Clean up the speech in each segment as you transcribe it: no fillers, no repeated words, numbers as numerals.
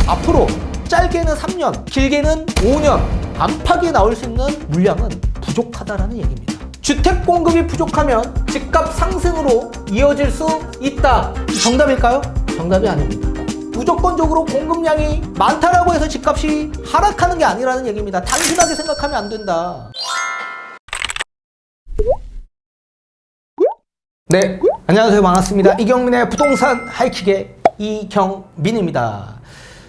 앞으로 짧게는 3년, 길게는 5년 안팎에 나올 수 있는 물량은 부족하다라는 얘기입니다. 주택 공급이 부족하면 집값 상승으로 이어질 수 있다. 정답일까요? 정답이 아닙니다. 무조건적으로 공급량이 많다라고 해서 집값이 하락하는 게 아니라는 얘기입니다. 단순하게 생각하면 안 된다. 네, 안녕하세요. 반갑습니다. 이경민의 부동산 하이킥의 이경민입니다.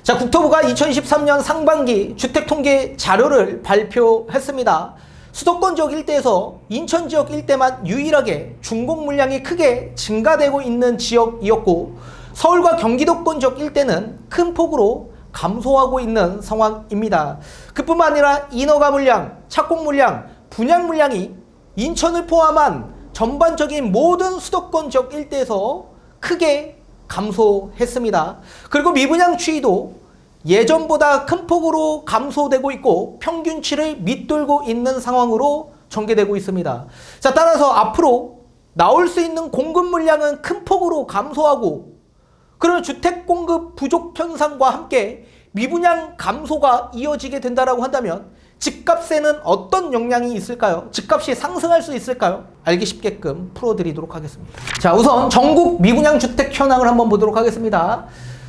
자, 국토부가 2023년 상반기 주택통계 자료를 발표했습니다. 수도권 지역 일대에서 인천 지역 일대만 유일하게 준공 물량이 크게 증가되고 있는 지역이었고, 서울과 경기도권 지역 일대는 큰 폭으로 감소하고 있는 상황입니다. 그뿐만 아니라 인허가 물량, 착공 물량, 분양 물량이 인천을 포함한 전반적인 모든 수도권 지역 일대에서 크게 감소했습니다. 그리고 미분양 추이도 예전보다 큰 폭으로 감소되고 있고 평균치를 밑돌고 있는 상황으로 전개되고 있습니다. 자, 따라서 앞으로 나올 수 있는 공급 물량은 큰 폭으로 감소하고, 그러면 주택 공급 부족 현상과 함께 미분양 감소가 이어지게 된다라고 한다면 집값에는 어떤 영향이 있을까요? 집값이 상승할 수 있을까요? 알기 쉽게끔 풀어드리도록 하겠습니다. 자, 우선 전국 미분양 주택 현황을 한번 보도록 하겠습니다.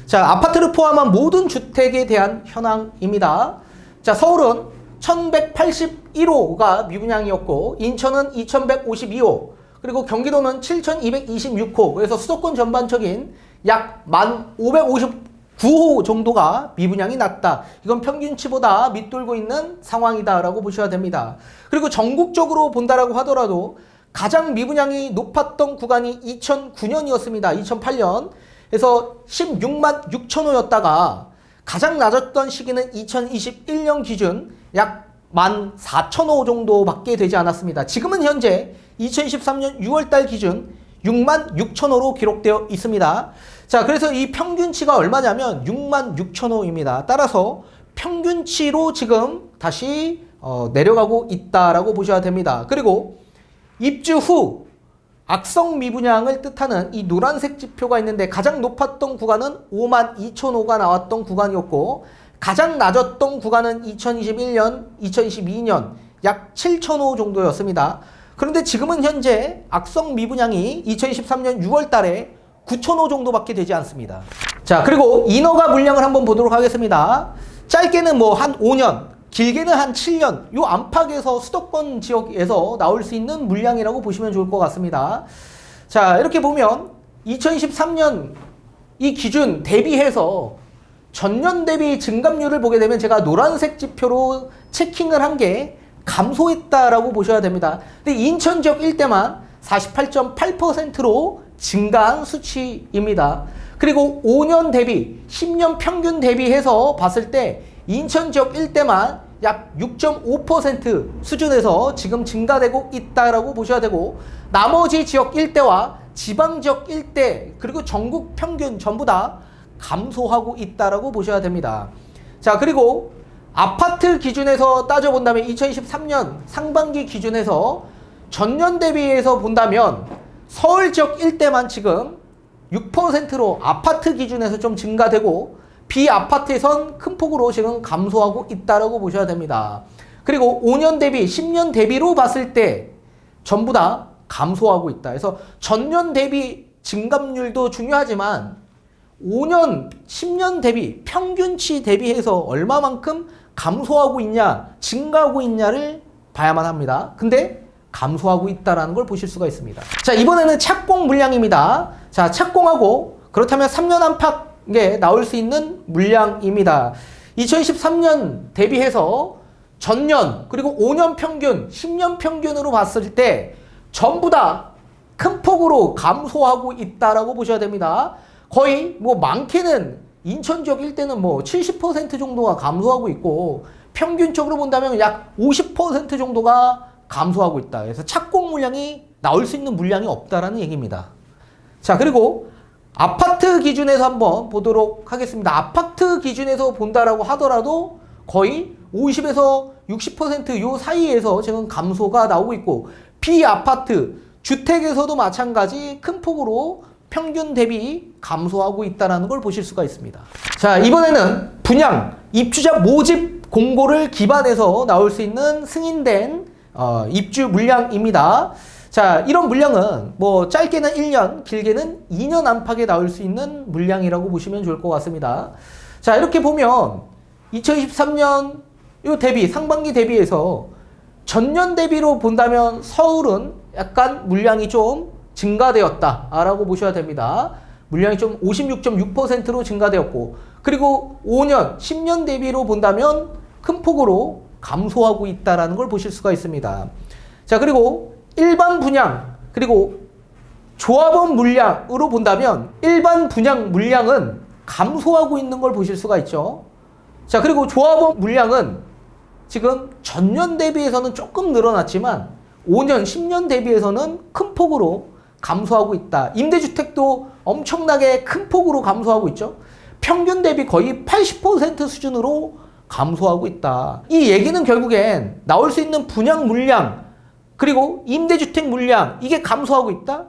자, 아파트를 포함한 모든 주택에 대한 현황입니다. 자, 서울은 1181호가 미분양이었고, 인천은 2152호, 그리고 경기도는 7226호, 그래서 수도권 전반적인 약 1559호 정도가 미분양이 낮다. 이건 평균치보다 밑돌고 있는 상황이다라고 보셔야 됩니다. 그리고 전국적으로 본다라고 하더라도 가장 미분양이 높았던 구간이 2009년이었습니다. 2008년. 그래서 16만 6천호였다가 가장 낮았던 시기는 2021년 기준 약 14,000호 정도밖에 되지 않았습니다. 지금은 현재 2023년 6월달 기준 6만 6천호로 기록되어 있습니다. 자, 그래서 이 평균치가 얼마냐면 6만 6천호입니다. 따라서 평균치로 지금 다시 내려가고 있다라고 보셔야 됩니다. 그리고 입주 후 악성 미분양을 뜻하는 이 노란색 지표가 있는데, 가장 높았던 구간은 5만 2천호가 나왔던 구간이었고, 가장 낮았던 구간은 2021년, 2022년 약 7천호 정도였습니다. 그런데 지금은 현재 악성 미분양이 2023년 6월 달에 9천호 정도밖에 되지 않습니다. 자, 그리고 인허가 물량을 한번 보도록 하겠습니다. 짧게는 뭐 한 5년, 길게는 한 7년, 요 안팎에서 수도권 지역에서 나올 수 있는 물량이라고 보시면 좋을 것 같습니다. 자, 이렇게 보면 2023년 이 기준 대비해서 전년 대비 증감률을 보게 되면 제가 노란색 지표로 체킹을 한 게 감소했다라고 보셔야 됩니다. 근데 인천 지역 일대만 48.8%로 증가한 수치입니다. 그리고 5년 대비, 10년 평균 대비해서 봤을 때 인천 지역 일대만 약 6.5% 수준에서 지금 증가되고 있다라고 보셔야 되고, 나머지 지역 일대와 지방 지역 일대 그리고 전국 평균 전부 다 감소하고 있다라고 보셔야 됩니다. 자, 그리고 아파트 기준에서 따져본다면 2023년 상반기 기준에서 전년 대비해서 본다면 서울 지역 일대만 지금 6%로 아파트 기준에서 좀 증가되고, 비아파트에선 큰 폭으로 지금 감소하고 있다라고 보셔야 됩니다. 그리고 5년 대비, 10년 대비로 봤을 때 전부 다 감소하고 있다. 그래서 전년 대비 증감률도 중요하지만 5년, 10년 대비, 평균치 대비해서 얼마만큼 감소하고 있냐, 증가하고 있냐를 봐야만 합니다. 근데 감소하고 있다는 걸 보실 수가 있습니다. 자, 이번에는 착공 물량입니다. 자, 착공하고 그렇다면 3년 안팎에 나올 수 있는 물량입니다. 2013년 대비해서 전년 그리고 5년 평균, 10년 평균으로 봤을 때 전부 다 큰 폭으로 감소하고 있다라고 보셔야 됩니다. 거의 뭐 많게는 인천 지역 일대는 뭐 70% 정도가 감소하고 있고, 평균적으로 본다면 약 50% 정도가 감소하고 있다. 그래서 착공 물량이 나올 수 있는 물량이 없다라는 얘기입니다. 자, 그리고 아파트 기준에서 한번 보도록 하겠습니다. 아파트 기준에서 본다라고 하더라도 거의 50에서 60% 요 사이에서 지금 감소가 나오고 있고, 비아파트 주택에서도 마찬가지 큰 폭으로 평균 대비 감소하고 있다는 걸 보실 수가 있습니다. 자, 이번에는 분양, 입주자 모집 공고를 기반해서 나올 수 있는 승인된 입주 물량입니다. 자, 이런 물량은 뭐 짧게는 1년, 길게는 2년 안팎에 나올 수 있는 물량이라고 보시면 좋을 것 같습니다. 자, 이렇게 보면 2023년 요 대비, 상반기 대비해서 전년 대비로 본다면 서울은 약간 물량이 좀 증가되었다라고 보셔야 됩니다. 물량이 좀 56.6%로 증가되었고, 그리고 5년, 10년 대비로 본다면 큰 폭으로 감소하고 있다는 걸 보실 수가 있습니다. 자, 그리고 일반 분양, 그리고 조합원 물량으로 본다면 일반 분양 물량은 감소하고 있는 걸 보실 수가 있죠. 자, 그리고 조합원 물량은 지금 전년 대비해서는 조금 늘어났지만 5년, 10년 대비해서는 큰 폭으로 감소하고 있다. 임대주택도 엄청나게 큰 폭으로 감소하고 있죠. 평균 대비 거의 80% 수준으로 감소하고 있다. 이 얘기는 결국엔 나올 수 있는 분양 물량, 그리고 임대주택 물량, 이게 감소하고 있다?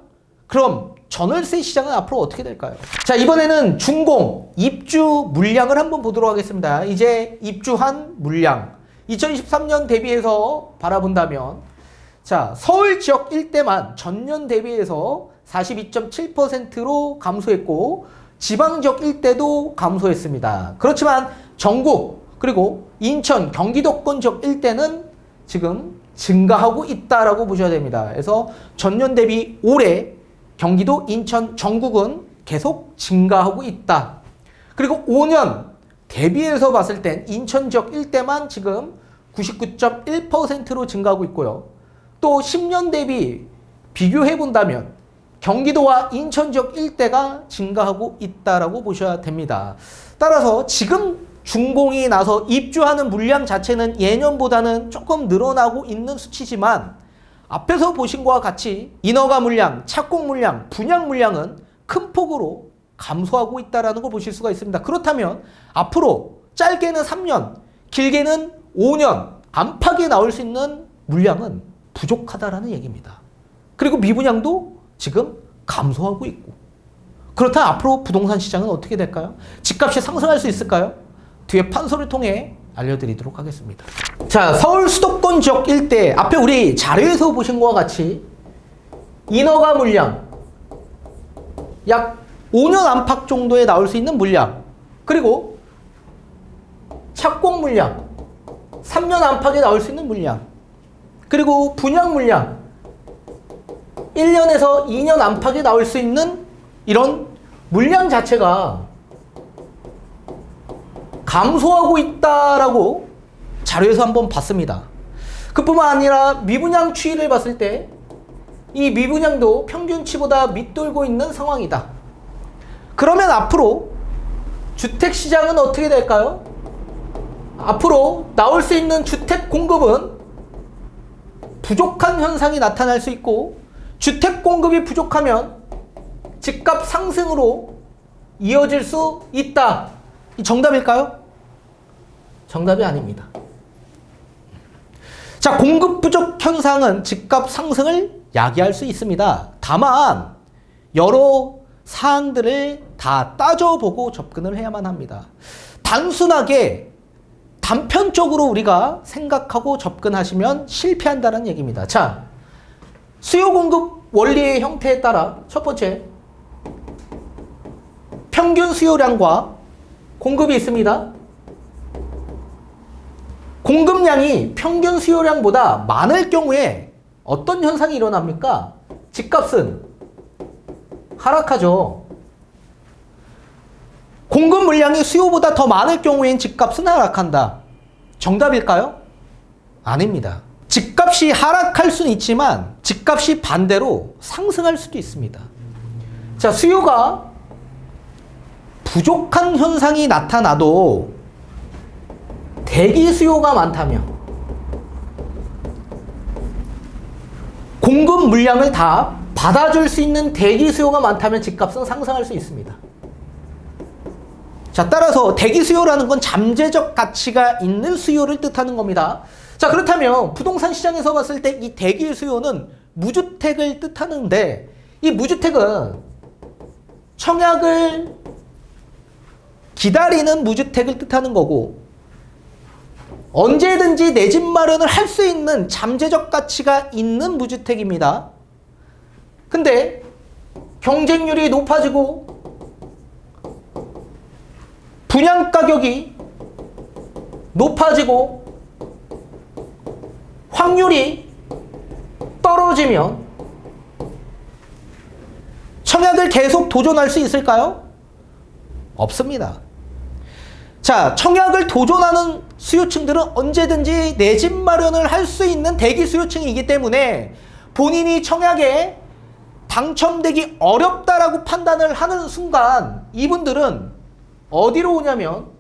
그럼 전월세 시장은 앞으로 어떻게 될까요? 자, 이번에는 준공, 입주 물량을 한번 보도록 하겠습니다. 이제 입주한 물량. 2023년 대비해서 바라본다면, 자, 서울 지역 일대만 전년 대비해서 42.7%로 감소했고, 지방 지역 일대도 감소했습니다. 그렇지만 전국, 그리고 인천, 경기도권 지역 일대는 지금 증가하고 있다라고 보셔야 됩니다. 그래서 전년 대비 올해 경기도, 인천, 전국은 계속 증가하고 있다. 그리고 5년 대비해서 봤을 땐 인천 지역 일대만 지금 99.1%로 증가하고 있고요. 또 10년 대비 비교해 본다면 경기도와 인천 지역 일대가 증가하고 있다라고 보셔야 됩니다. 따라서 지금 준공이 나서 입주하는 물량 자체는 예년보다는 조금 늘어나고 있는 수치지만 앞에서 보신 것과 같이 인허가 물량, 착공 물량, 분양 물량은 큰 폭으로 감소하고 있다는 걸 보실 수가 있습니다. 그렇다면 앞으로 짧게는 3년, 길게는 5년 안팎에 나올 수 있는 물량은 부족하다라는 얘기입니다. 그리고 미분양도 지금 감소하고 있고, 그렇다면 앞으로 부동산 시장은 어떻게 될까요? 집값이 상승할 수 있을까요? 뒤에 판소를 통해 알려드리도록 하겠습니다. 자, 서울 수도권 지역 일대, 앞에 우리 자료에서 보신 것과 같이 인허가 물량 약 5년 안팎 정도에 나올 수 있는 물량, 그리고 착공 물량 3년 안팎에 나올 수 있는 물량, 그리고 분양 물량 1년에서 2년 안팎에 나올 수 있는 이런 물량 자체가 감소하고 있다라고 자료에서 한번 봤습니다. 그뿐만 아니라 미분양 추이를 봤을 때 이 미분양도 평균치보다 밑돌고 있는 상황이다. 그러면 앞으로 주택시장은 어떻게 될까요? 앞으로 나올 수 있는 주택 공급은 부족한 현상이 나타날 수 있고, 주택 공급이 부족하면 집값 상승으로 이어질 수 있다. 이 정답일까요? 정답이 아닙니다. 자, 공급 부족 현상은 집값 상승을 야기할 수 있습니다. 다만 여러 사항들을 다 따져보고 접근을 해야만 합니다. 단순하게 단편적으로 우리가 생각하고 접근하시면 실패한다는 얘기입니다. 자, 수요 공급 원리의 형태에 따라 첫 번째, 평균 수요량과 공급이 있습니다. 공급량이 평균 수요량보다 많을 경우에 어떤 현상이 일어납니까? 집값은 하락하죠. 공급 물량이 수요보다 더 많을 경우엔 집값은 하락한다. 정답일까요? 아닙니다. 집값이 하락할 수는 있지만 집값이 반대로 상승할 수도 있습니다. 자, 수요가 부족한 현상이 나타나도 대기 수요가 많다면, 공급 물량을 다 받아줄 수 있는 대기 수요가 많다면 집값은 상승할 수 있습니다. 자, 따라서 대기 수요라는 건 잠재적 가치가 있는 수요를 뜻하는 겁니다. 자, 그렇다면 부동산 시장에서 봤을 때 이 대기 수요는 무주택을 뜻하는데, 이 무주택은 청약을 기다리는 무주택을 뜻하는 거고, 언제든지 내 집 마련을 할 수 있는 잠재적 가치가 있는 무주택입니다. 근데 경쟁률이 높아지고 분양 가격이 높아지고 확률이 떨어지면 청약을 계속 도전할 수 있을까요? 없습니다. 자, 청약을 도전하는 수요층들은 언제든지 내 집 마련을 할 수 있는 대기 수요층이기 때문에 본인이 청약에 당첨되기 어렵다라고 판단을 하는 순간 이분들은 어디로 오냐면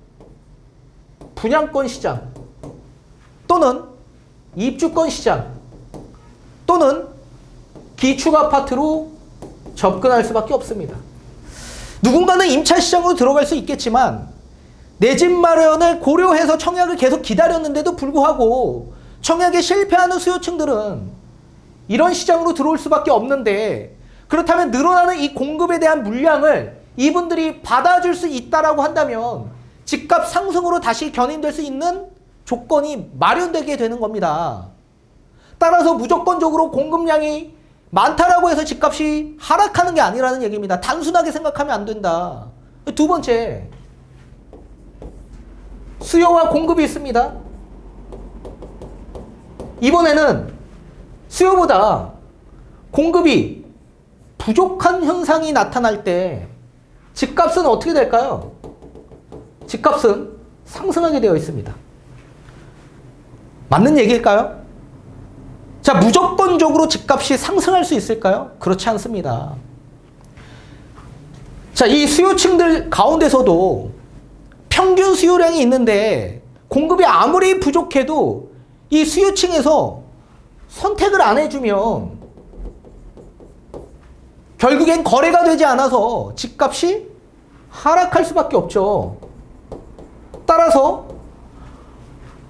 분양권 시장 또는 입주권 시장 또는 기축 아파트로 접근할 수밖에 없습니다. 누군가는 임차 시장으로 들어갈 수 있겠지만 내 집 마련을 고려해서 청약을 계속 기다렸는데도 불구하고 청약에 실패하는 수요층들은 이런 시장으로 들어올 수밖에 없는데, 그렇다면 늘어나는 이 공급에 대한 물량을 이분들이 받아줄 수 있다라고 한다면 집값 상승으로 다시 견인될 수 있는 조건이 마련되게 되는 겁니다. 따라서 무조건적으로 공급량이 많다라고 해서 집값이 하락하는 게 아니라는 얘기입니다. 단순하게 생각하면 안 된다. 두 번째, 수요와 공급이 있습니다. 이번에는 수요보다 공급이 부족한 현상이 나타날 때 집값은 어떻게 될까요? 집값은 상승하게 되어 있습니다. 맞는 얘기일까요? 자, 무조건적으로 집값이 상승할 수 있을까요? 그렇지 않습니다. 자, 이 수요층들 가운데서도 평균 수요량이 있는데 공급이 아무리 부족해도 이 수요층에서 선택을 안 해주면 결국엔 거래가 되지 않아서 집값이 하락할 수밖에 없죠. 따라서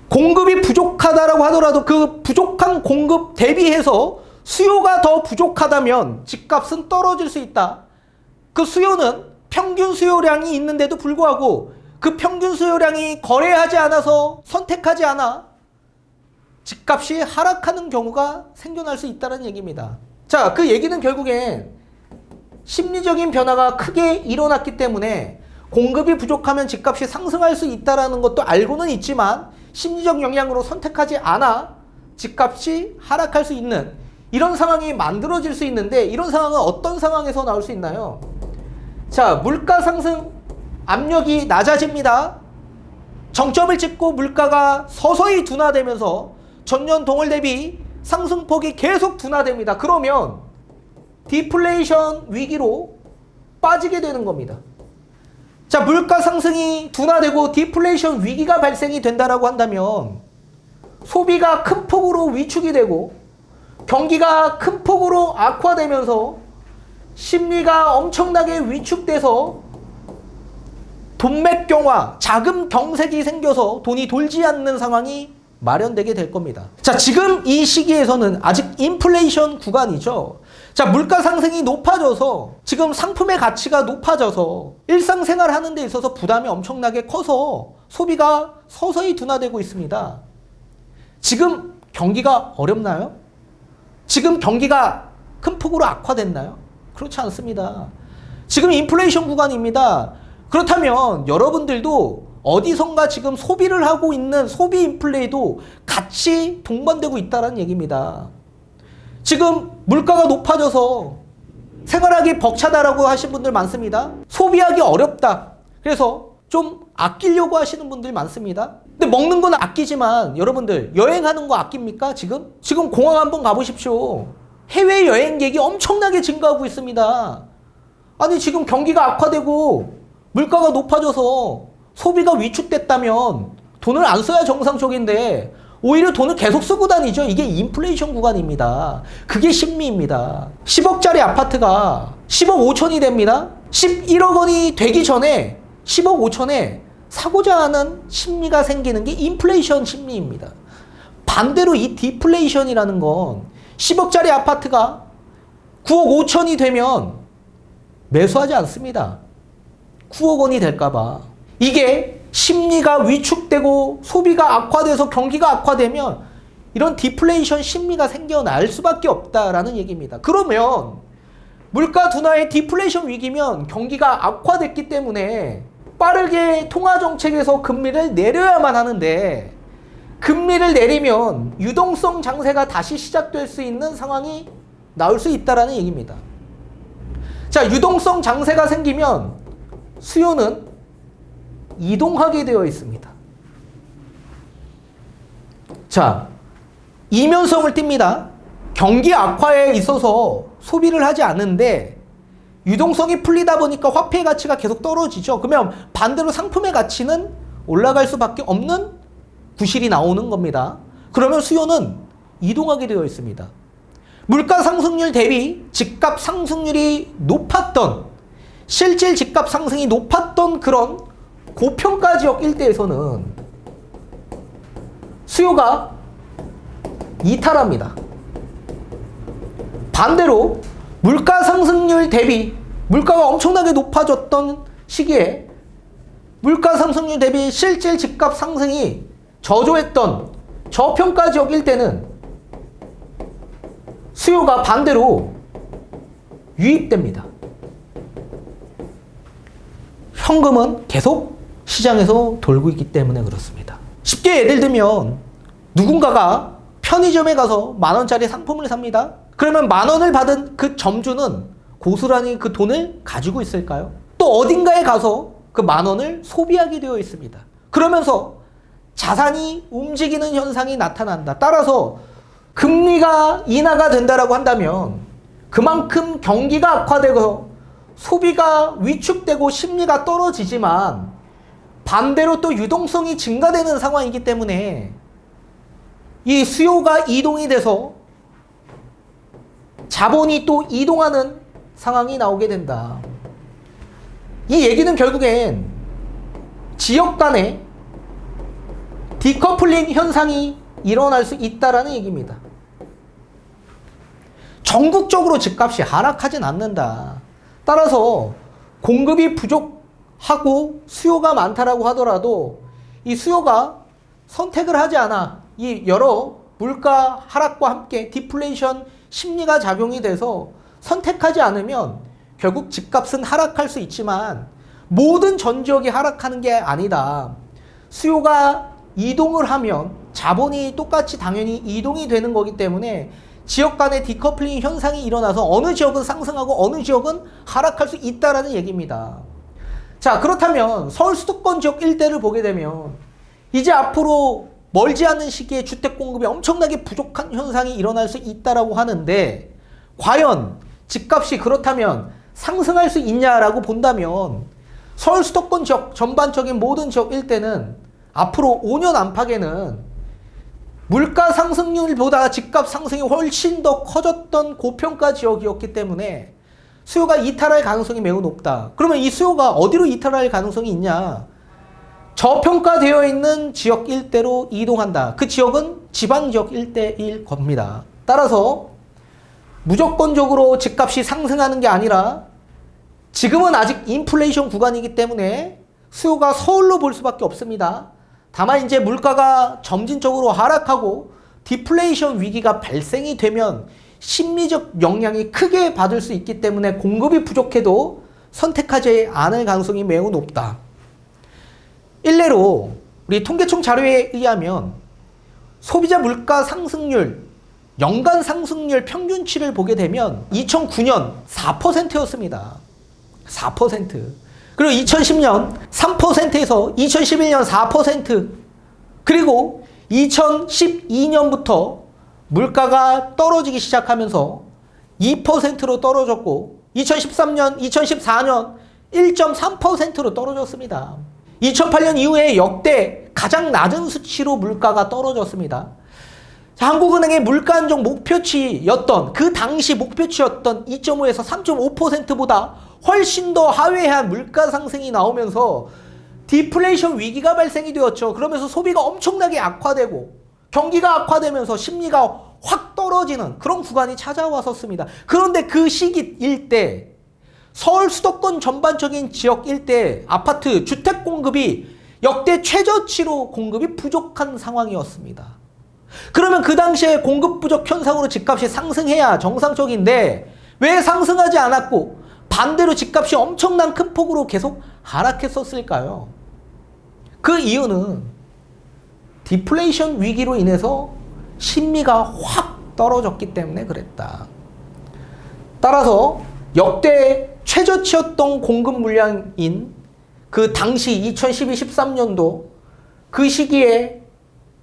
공급이 부족하다라고 하더라도 그 부족한 공급 대비해서 수요가 더 부족하다면 집값은 떨어질 수 있다. 그 수요는 평균 수요량이 있는데도 불구하고 그 평균 수요량이 거래하지 않아서 선택하지 않아 집값이 하락하는 경우가 생겨날 수 있다는 얘기입니다. 자, 그 얘기는 결국엔 심리적인 변화가 크게 일어났기 때문에 공급이 부족하면 집값이 상승할 수 있다는 것도 알고는 있지만 심리적 영향으로 선택하지 않아 집값이 하락할 수 있는 이런 상황이 만들어질 수 있는데, 이런 상황은 어떤 상황에서 나올 수 있나요? 자, 물가 상승 압력이 낮아집니다. 정점을 찍고 물가가 서서히 둔화되면서 전년 동월 대비 상승폭이 계속 둔화됩니다. 그러면 디플레이션 위기로 빠지게 되는 겁니다. 자, 물가 상승이 둔화되고 디플레이션 위기가 발생이 된다라고 한다면 소비가 큰 폭으로 위축이 되고 경기가 큰 폭으로 악화되면서 심리가 엄청나게 위축돼서 돈맥경화, 자금 경색이 생겨서 돈이 돌지 않는 상황이 마련되게 될 겁니다. 자, 지금 이 시기에서는 아직 인플레이션 구간이죠. 자, 물가 상승이 높아져서 지금 상품의 가치가 높아져서 일상생활 하는 데 있어서 부담이 엄청나게 커서 소비가 서서히 둔화되고 있습니다. 지금 경기가 어렵나요? 지금 경기가 큰 폭으로 악화됐나요? 그렇지 않습니다. 지금 인플레이션 구간입니다. 그렇다면 여러분들도 어디선가 지금 소비를 하고 있는 소비 인플레도 같이 동반되고 있다는 얘기입니다. 지금 물가가 높아져서 생활하기 벅차다라고 하신 분들 많습니다. 소비하기 어렵다. 그래서 좀 아끼려고 하시는 분들이 많습니다. 근데 먹는 건 아끼지만 여러분들 여행하는 거 아낍니까? 지금 공항 한번 가보십시오. 해외여행객이 엄청나게 증가하고 있습니다. 아니, 지금 경기가 악화되고 물가가 높아져서 소비가 위축됐다면 돈을 안 써야 정상적인데 오히려 돈을 계속 쓰고 다니죠. 이게 인플레이션 구간입니다. 그게 심리입니다. 10억짜리 아파트가 10억 5천이 됩니다. 11억 원이 되기 전에 10억 5천에 사고자 하는 심리가 생기는 게 인플레이션 심리입니다. 반대로 이 디플레이션이라는 건 10억짜리 아파트가 9억 5천이 되면 매수하지 않습니다. 9억 원이 될까봐. 이게 심리가 위축되고 소비가 악화돼서 경기가 악화되면 이런 디플레이션 심리가 생겨날 수밖에 없다라는 얘기입니다. 그러면 물가 둔화의 디플레이션 위기면 경기가 악화됐기 때문에 빠르게 통화정책에서 금리를 내려야만 하는데 금리를 내리면 유동성 장세가 다시 시작될 수 있는 상황이 나올 수 있다라는 얘기입니다. 자, 유동성 장세가 생기면 수요는 이동하게 되어 있습니다. 자, 이면성을 띱니다. 경기 악화에 있어서 소비를 하지 않는데 유동성이 풀리다 보니까 화폐의 가치가 계속 떨어지죠. 그러면 반대로 상품의 가치는 올라갈 수밖에 없는 구실이 나오는 겁니다. 그러면 수요는 이동하게 되어 있습니다. 물가 상승률 대비 집값 상승률이 높았던, 실질 집값 상승이 높았던 그런 고평가 지역 일대에서는 수요가 이탈합니다. 반대로 물가 상승률 대비 물가가 엄청나게 높아졌던 시기에 물가 상승률 대비 실질 집값 상승이 저조했던 저평가 지역 일대는 수요가 반대로 유입됩니다. 현금은 계속 시장에서 돌고 있기 때문에 그렇습니다. 쉽게 예를 들면 누군가가 편의점에 가서 10,000원짜리 상품을 삽니다. 그러면 10,000원을 받은 그 점주는 고스란히 그 돈을 가지고 있을까요? 또 어딘가에 가서 그 10,000원을 소비하게 되어 있습니다. 그러면서 자산이 움직이는 현상이 나타난다. 따라서 금리가 인하가 된다라고 한다면 그만큼 경기가 악화되고 소비가 위축되고 심리가 떨어지지만 반대로 또 유동성이 증가되는 상황이기 때문에 이 수요가 이동이 돼서 자본이 또 이동하는 상황이 나오게 된다. 이 얘기는 결국엔 지역 간의 디커플링 현상이 일어날 수 있다라는 얘기입니다. 전국적으로 집값이 하락하진 않는다. 따라서 공급이 부족하고 수요가 많다라고 하더라도 이 수요가 선택을 하지 않아 이 여러 물가 하락과 함께 디플레이션 심리가 작용이 돼서 선택하지 않으면 결국 집값은 하락할 수 있지만 모든 전 지역이 하락하는 게 아니다. 수요가 이동을 하면 자본이 똑같이 당연히 이동이 되는 거기 때문에 지역 간의 디커플링 현상이 일어나서 어느 지역은 상승하고 어느 지역은 하락할 수 있다라는 얘기입니다. 자, 그렇다면 서울 수도권 지역 일대를 보게 되면 이제 앞으로 멀지 않은 시기에 주택 공급이 엄청나게 부족한 현상이 일어날 수 있다라고 하는데 과연 집값이 그렇다면 상승할 수 있냐라고 본다면 서울 수도권 지역 전반적인 모든 지역 일대는 앞으로 5년 안팎에는 물가 상승률보다 집값 상승이 훨씬 더 커졌던 고평가 지역이었기 때문에 수요가 이탈할 가능성이 매우 높다. 그러면 이 수요가 어디로 이탈할 가능성이 있냐? 저평가되어 있는 지역 일대로 이동한다. 그 지역은 지방지역 일대일 겁니다. 따라서 무조건적으로 집값이 상승하는 게 아니라 지금은 아직 인플레이션 구간이기 때문에 수요가 서울로 볼 수밖에 없습니다. 다만 이제 물가가 점진적으로 하락하고 디플레이션 위기가 발생이 되면 심리적 영향이 크게 받을 수 있기 때문에 공급이 부족해도 선택하지 않을 가능성이 매우 높다. 일례로 우리 통계청 자료에 의하면 소비자 물가 상승률, 연간 상승률 평균치를 보게 되면 2009년 4%였습니다. 4%. 그리고 2010년 3%에서 2011년 4%, 그리고 2012년부터 물가가 떨어지기 시작하면서 2%로 떨어졌고 2013년, 2014년 1.3%로 떨어졌습니다. 2008년 이후에 역대 가장 낮은 수치로 물가가 떨어졌습니다. 한국은행의 물가 안정 목표치였던 그 당시 목표치였던 2.5에서 3.5%보다 훨씬 더 하회한 물가 상승이 나오면서 디플레이션 위기가 발생이 되었죠. 그러면서 소비가 엄청나게 악화되고 경기가 악화되면서 심리가 확 떨어지는 그런 구간이 찾아왔었습니다. 그런데 그 시기일 때 서울 수도권 전반적인 지역 일대 아파트 주택 공급이 역대 최저치로 공급이 부족한 상황이었습니다. 그러면 그 당시에 공급 부족 현상으로 집값이 상승해야 정상적인데 왜 상승하지 않았고 반대로 집값이 엄청난 큰 폭으로 계속 하락했었을까요? 그 이유는 디플레이션 위기로 인해서 심리가 확 떨어졌기 때문에 그랬다. 따라서 역대 최저치였던 공급 물량인 그 당시 2012-13년도 그 시기에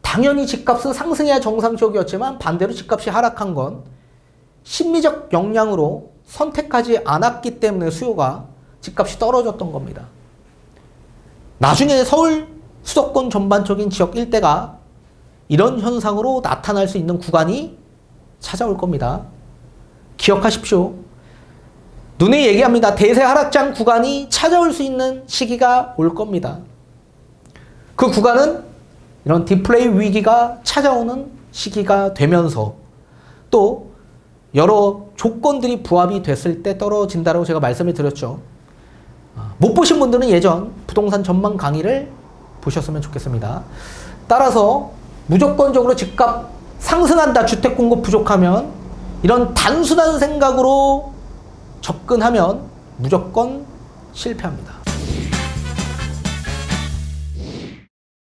당연히 집값은 상승해야 정상적이었지만 반대로 집값이 하락한 건 심리적 역량으로 선택하지 않았기 때문에 수요가 집값이 떨어졌던 겁니다. 나중에 서울 수도권 전반적인 지역 일대가 이런 현상으로 나타날 수 있는 구간이 찾아올 겁니다. 기억하십시오. 눈에 얘기합니다. 대세 하락장 구간이 찾아올 수 있는 시기가 올 겁니다. 그 구간은 이런 디플레이 위기가 찾아오는 시기가 되면서 또 여러 조건들이 부합이 됐을 때 떨어진다고 제가 말씀을 드렸죠. 못 보신 분들은 예전 부동산 전망 강의를 보셨으면 좋겠습니다. 따라서 무조건적으로 집값 상승한다, 주택 공급 부족하면 이런 단순한 생각으로 접근하면 무조건 실패합니다.